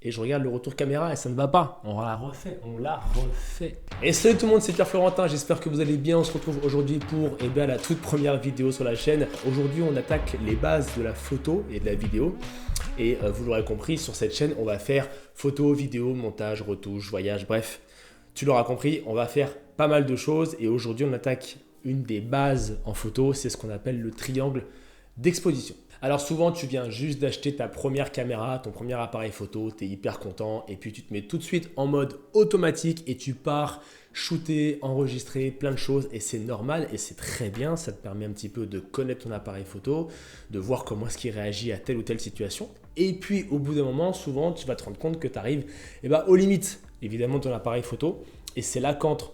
et je regarde le retour caméra et ça ne va pas. On l'a refait. Et salut tout le monde, c'est Pierre Florentin, j'espère que vous allez bien. On se retrouve aujourd'hui pour la toute première vidéo sur la chaîne. Aujourd'hui, on attaque les bases de la photo et de la vidéo. Et vous l'aurez compris, sur cette chaîne, on va faire photo, vidéo, montage, retouche, voyage, bref. Tu l'auras compris, on va faire pas mal de choses. Et aujourd'hui, on attaque une des bases en photo, c'est ce qu'on appelle le triangle d'exposition. Alors souvent, tu viens juste d'acheter ta première caméra, ton premier appareil photo, tu es hyper content et puis tu te mets tout de suite en mode automatique et tu pars shooter, enregistrer plein de choses et c'est normal et c'est très bien. Ça te permet un petit peu de connaître ton appareil photo, de voir comment est-ce qu'il réagit à telle ou telle situation. Et puis au bout d'un moment, souvent, tu vas te rendre compte que tu arrives aux limites évidemment de ton appareil photo et c'est là qu'entre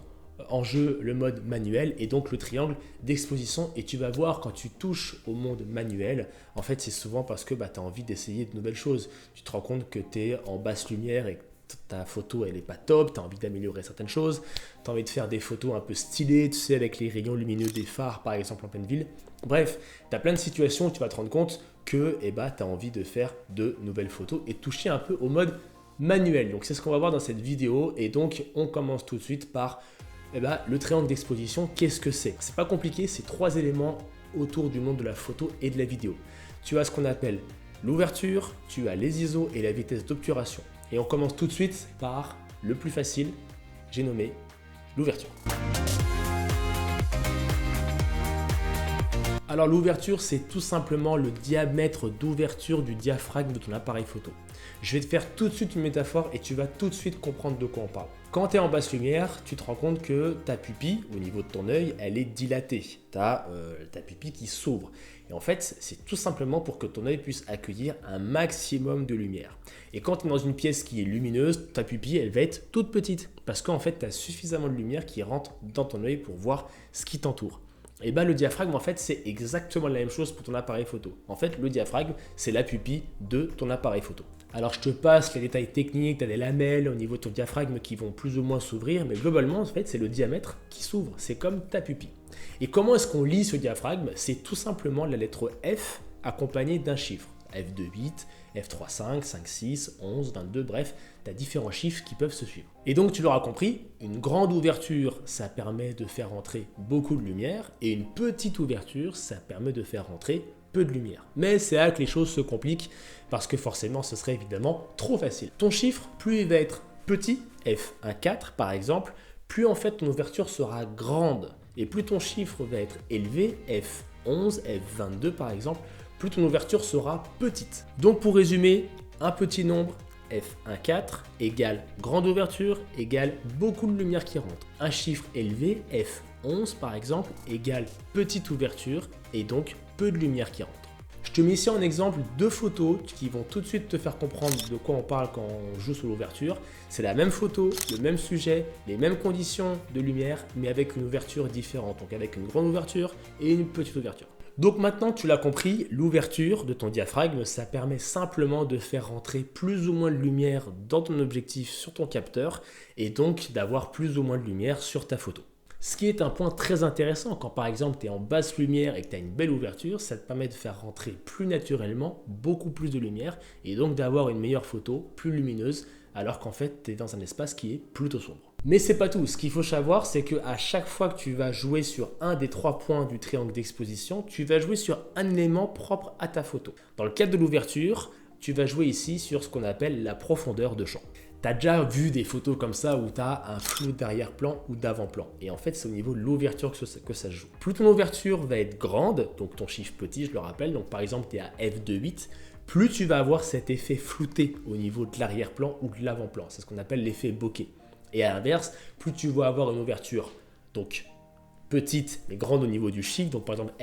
en jeu le mode manuel et donc le triangle d'exposition. Et tu vas voir, quand tu touches au monde manuel, en fait c'est souvent parce que tu as envie d'essayer de nouvelles choses. Tu te rends compte que tu es en basse lumière et que ta photo elle est pas top, tu as envie d'améliorer certaines choses, tu as envie de faire des photos un peu stylées, tu sais, avec les rayons lumineux des phares par exemple en pleine ville. Bref, tu as plein de situations où tu vas te rendre compte que tu as envie de faire de nouvelles photos et toucher un peu au mode manuel. Donc c'est ce qu'on va voir dans cette vidéo et donc on commence tout de suite par le triangle d'exposition. Qu'est-ce que c'est? C'est pas compliqué, c'est 3 éléments autour du monde de la photo et de la vidéo. Tu as ce qu'on appelle l'ouverture, tu as les ISO et la vitesse d'obturation. Et on commence tout de suite par le plus facile, j'ai nommé l'ouverture. Alors l'ouverture, c'est tout simplement le diamètre d'ouverture du diaphragme de ton appareil photo. Je vais te faire tout de suite une métaphore et tu vas tout de suite comprendre de quoi on parle. Quand tu es en basse lumière, tu te rends compte que ta pupille, au niveau de ton œil, elle est dilatée. Tu as ta pupille qui s'ouvre. Et en fait, c'est tout simplement pour que ton œil puisse accueillir un maximum de lumière. Et quand tu es dans une pièce qui est lumineuse, ta pupille, elle va être toute petite. Parce qu'en fait, tu as suffisamment de lumière qui rentre dans ton œil pour voir ce qui t'entoure. Et le diaphragme, en fait, c'est exactement la même chose pour ton appareil photo. En fait, le diaphragme, c'est la pupille de ton appareil photo. Alors, je te passe les détails techniques, tu as des lamelles au niveau de ton diaphragme qui vont plus ou moins s'ouvrir, mais globalement, en fait, c'est le diamètre qui s'ouvre. C'est comme ta pupille. Et comment est-ce qu'on lit ce diaphragme? C'est tout simplement la lettre F accompagnée d'un chiffre. F2,8, F3,5, 5,6, 11, 22, bref, tu as différents chiffres qui peuvent se suivre. Et donc, tu l'auras compris, une grande ouverture, ça permet de faire rentrer beaucoup de lumière, et une petite ouverture, ça permet de faire rentrer peu de lumière. Mais c'est là que les choses se compliquent, parce que forcément, ce serait évidemment trop facile. Ton chiffre, plus il va être petit, F1,4 par exemple, plus en fait ton ouverture sera grande. Et plus ton chiffre va être élevé, F11, F22 par exemple, plus ton ouverture sera petite. Donc pour résumer, un petit nombre, F1,4 égale grande ouverture égale beaucoup de lumière qui rentre. Un chiffre élevé, F11 par exemple, égale petite ouverture et donc peu de lumière qui rentre. Je te mets ici en exemple 2 photos qui vont tout de suite te faire comprendre de quoi on parle quand on joue sur l'ouverture. C'est la même photo, le même sujet, les mêmes conditions de lumière, mais avec une ouverture différente. Donc avec une grande ouverture et une petite ouverture. Donc maintenant, tu l'as compris, l'ouverture de ton diaphragme, ça permet simplement de faire rentrer plus ou moins de lumière dans ton objectif sur ton capteur et donc d'avoir plus ou moins de lumière sur ta photo. Ce qui est un point très intéressant quand par exemple tu es en basse lumière et que tu as une belle ouverture, ça te permet de faire rentrer plus naturellement beaucoup plus de lumière et donc d'avoir une meilleure photo, plus lumineuse, alors qu'en fait tu es dans un espace qui est plutôt sombre. Mais c'est pas tout, ce qu'il faut savoir c'est qu'à chaque fois que tu vas jouer sur un des 3 points du triangle d'exposition, tu vas jouer sur un élément propre à ta photo. Dans le cadre de l'ouverture, tu vas jouer ici sur ce qu'on appelle la profondeur de champ. Tu as déjà vu des photos comme ça où tu as un flou d'arrière-plan ou d'avant-plan. Et en fait, c'est au niveau de l'ouverture que ça se joue. Plus ton ouverture va être grande, donc ton chiffre petit, je le rappelle, donc par exemple tu es à F2,8, plus tu vas avoir cet effet flouté au niveau de l'arrière-plan ou de l'avant-plan. C'est ce qu'on appelle l'effet bokeh. Et à l'inverse, plus tu vas avoir une ouverture donc petite mais grande au niveau du chiffre, donc par exemple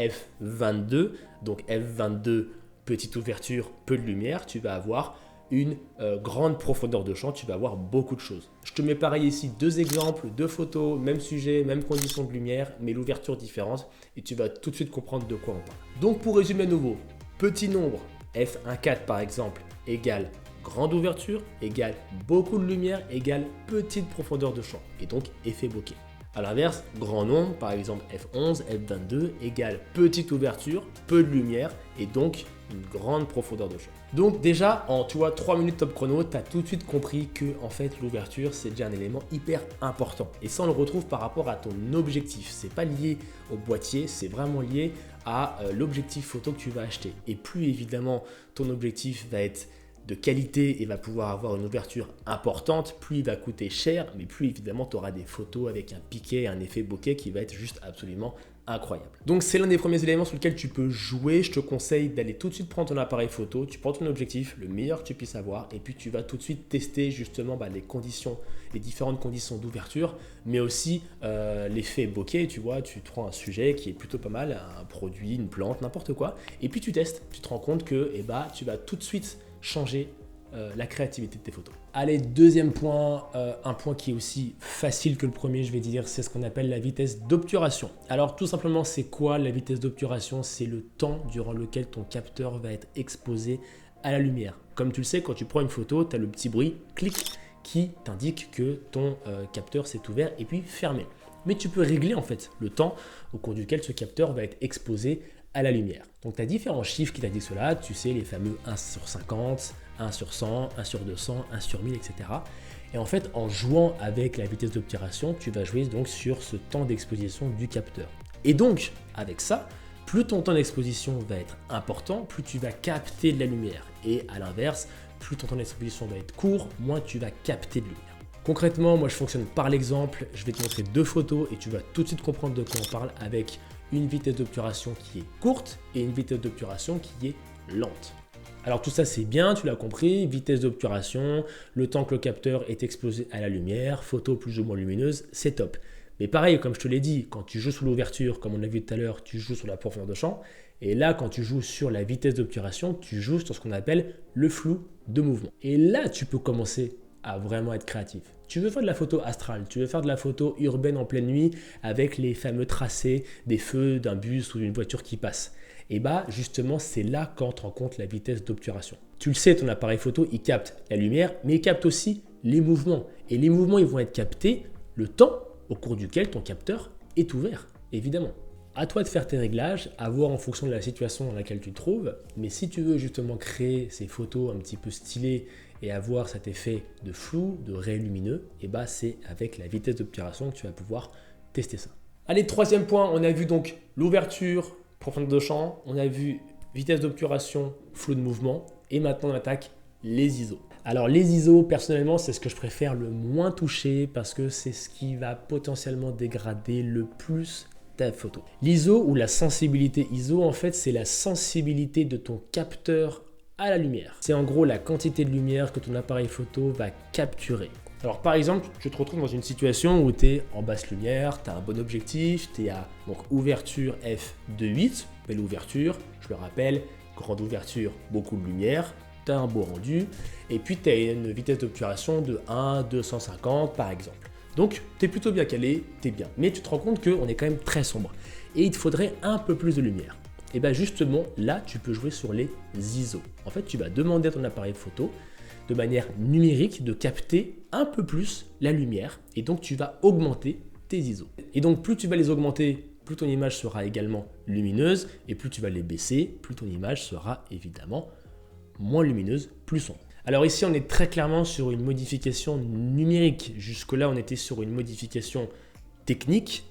F22, donc F22, petite ouverture, peu de lumière, tu vas avoir une grande profondeur de champ, tu vas avoir beaucoup de choses. Je te mets pareil ici 2 exemples, 2 photos, même sujet, même conditions de lumière, mais l'ouverture différente et tu vas tout de suite comprendre de quoi on parle. Donc pour résumer à nouveau, petit nombre, F1,4 par exemple, égale grande ouverture, égale beaucoup de lumière, égale petite profondeur de champ et donc effet bokeh. A l'inverse, grand nombre, par exemple f11, f22, égale petite ouverture, peu de lumière et donc une grande profondeur de champ. Donc déjà, en 3 minutes top chrono, tu as tout de suite compris que en fait l'ouverture c'est déjà un élément hyper important. Et ça on le retrouve par rapport à ton objectif. C'est pas lié au boîtier, c'est vraiment lié à l'objectif photo que tu vas acheter. Et plus évidemment ton objectif va être de qualité et va pouvoir avoir une ouverture importante, plus il va coûter cher, mais plus évidemment tu auras des photos avec un piqué, un effet bokeh qui va être juste absolument incroyable. Donc c'est l'un des premiers éléments sur lesquels tu peux jouer. Je te conseille d'aller tout de suite prendre ton appareil photo, tu prends ton objectif, le meilleur que tu puisses avoir, et puis tu vas tout de suite tester justement les conditions, les différentes conditions d'ouverture, mais aussi l'effet bokeh. Tu vois, tu prends un sujet qui est plutôt pas mal, un produit, une plante, n'importe quoi, et puis tu testes, tu te rends compte que tu vas tout de suite changer la créativité de tes photos. Allez, deuxième point, un point qui est aussi facile que le premier, je vais dire, c'est ce qu'on appelle la vitesse d'obturation. Alors tout simplement, c'est quoi la vitesse d'obturation? C'est le temps durant lequel ton capteur va être exposé à la lumière. Comme tu le sais, quand tu prends une photo, tu as le petit bruit clic qui t'indique que ton capteur s'est ouvert et puis fermé. Mais tu peux régler en fait le temps au cours duquel ce capteur va être exposé à la lumière. Donc tu as différents chiffres qui t'indiquent cela, tu sais les fameux 1 sur 50, 1 sur 100, 1 sur 200, 1 sur 1000, etc. Et en fait, en jouant avec la vitesse d'obturation, tu vas jouer donc sur ce temps d'exposition du capteur. Et donc, avec ça, plus ton temps d'exposition va être important, plus tu vas capter de la lumière. Et à l'inverse, plus ton temps d'exposition va être court, moins tu vas capter de lumière. Concrètement, moi je fonctionne par l'exemple, je vais te montrer 2 photos et tu vas tout de suite comprendre de quoi on parle avec une vitesse d'obturation qui est courte et une vitesse d'obturation qui est lente. Alors tout ça c'est bien, tu l'as compris, vitesse d'obturation, le temps que le capteur est exposé à la lumière, photo plus ou moins lumineuse, c'est top. Mais pareil, comme je te l'ai dit, quand tu joues sous l'ouverture, comme on l'a vu tout à l'heure, tu joues sur la profondeur de champ. Et là, quand tu joues sur la vitesse d'obturation, tu joues sur ce qu'on appelle le flou de mouvement. Et là, tu peux commencer à vraiment être créatif. Tu veux faire de la photo astrale, tu veux faire de la photo urbaine en pleine nuit avec les fameux tracés des feux d'un bus ou d'une voiture qui passe. Et justement, c'est là qu'entre en compte la vitesse d'obturation. Tu le sais, ton appareil photo, il capte la lumière, mais il capte aussi les mouvements. Et les mouvements, ils vont être captés le temps au cours duquel ton capteur est ouvert, évidemment. À toi de faire tes réglages, à voir en fonction de la situation dans laquelle tu te trouves. Mais si tu veux justement créer ces photos un petit peu stylées et avoir cet effet de flou, de réel lumineux, c'est avec la vitesse d'obturation que tu vas pouvoir tester ça. Allez, troisième point, on a vu donc l'ouverture, profondeur de champ, on a vu vitesse d'obturation, flou de mouvement, et maintenant on attaque les ISO. Alors les ISO, personnellement, c'est ce que je préfère le moins toucher parce que c'est ce qui va potentiellement dégrader le plus ta photo. L'ISO ou la sensibilité ISO, en fait, c'est la sensibilité de ton capteur à la lumière. C'est en gros la quantité de lumière que ton appareil photo va capturer. Alors par exemple, tu te retrouves dans une situation où tu es en basse lumière, tu as un bon objectif, tu es à ouverture f2.8, belle ouverture, je le rappelle, grande ouverture, beaucoup de lumière, tu as un beau rendu, et puis tu as une vitesse d'obturation de 1,250 par exemple. Donc tu es plutôt bien calé, tu es bien, mais tu te rends compte qu'on est quand même très sombre, et il te faudrait un peu plus de lumière. Et justement, là, tu peux jouer sur les ISO. En fait, tu vas demander à ton appareil photo de manière numérique de capter un peu plus la lumière et donc tu vas augmenter tes ISO. Et donc plus tu vas les augmenter, plus ton image sera également lumineuse et plus tu vas les baisser, plus ton image sera évidemment moins lumineuse, plus sombre. Alors ici, on est très clairement sur une modification numérique. Jusque-là, on était sur une modification technique,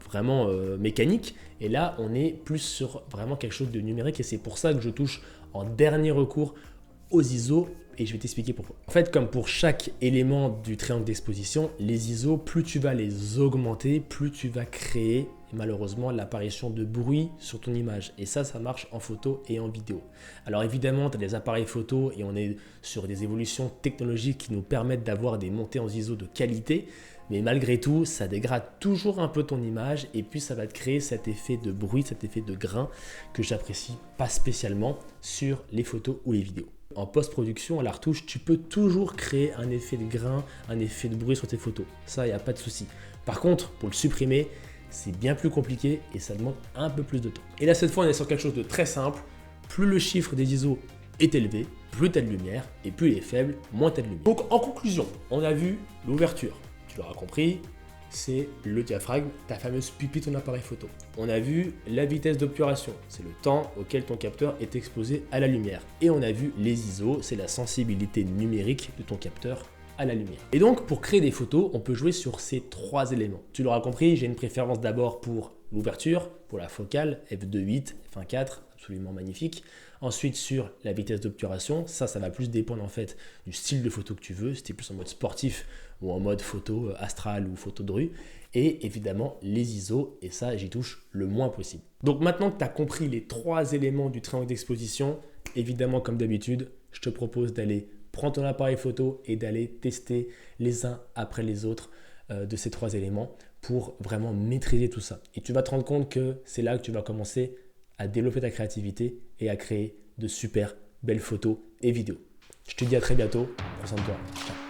vraiment mécanique. Et là, on est plus sur vraiment quelque chose de numérique et c'est pour ça que je touche en dernier recours aux ISO et je vais t'expliquer pourquoi. En fait, comme pour chaque élément du triangle d'exposition, les ISO, plus tu vas les augmenter, plus tu vas créer malheureusement l'apparition de bruit sur ton image. Et ça marche en photo et en vidéo. Alors évidemment, tu as des appareils photo et on est sur des évolutions technologiques qui nous permettent d'avoir des montées en ISO de qualité. Mais malgré tout, ça dégrade toujours un peu ton image et puis ça va te créer cet effet de bruit, cet effet de grain que j'apprécie pas spécialement sur les photos ou les vidéos. En post-production, à la retouche, tu peux toujours créer un effet de grain, un effet de bruit sur tes photos. Ça, il n'y a pas de souci. Par contre, pour le supprimer, c'est bien plus compliqué et ça demande un peu plus de temps. Et là, cette fois, on est sur quelque chose de très simple. Plus le chiffre des ISO est élevé, plus tu as de lumière et plus il est faible, moins tu as de lumière. Donc, en conclusion, on a vu l'ouverture. Tu l'auras compris, c'est le diaphragme, ta fameuse pupille de ton appareil photo. On a vu la vitesse d'obturation, c'est le temps auquel ton capteur est exposé à la lumière. Et on a vu les ISO, c'est la sensibilité numérique de ton capteur à la lumière. Et donc pour créer des photos, on peut jouer sur ces 3 éléments. Tu l'auras compris, j'ai une préférence d'abord pour l'ouverture, pour la focale, f2.8, f1.4, absolument magnifique. Ensuite sur la vitesse d'obturation, ça va plus dépendre en fait du style de photo que tu veux, si tu es plus en mode sportif ou en mode photo astrale ou photo de rue. Et évidemment les ISO, et ça j'y touche le moins possible. Donc maintenant que tu as compris les 3 éléments du triangle d'exposition, évidemment comme d'habitude, je te propose d'aller prendre ton appareil photo et d'aller tester les uns après les autres de ces 3 éléments pour vraiment maîtriser tout ça. Et tu vas te rendre compte que c'est là que tu vas commencer à développer ta créativité et à créer de super belles photos et vidéos. Je te dis à très bientôt. Prends soin de toi. Ciao.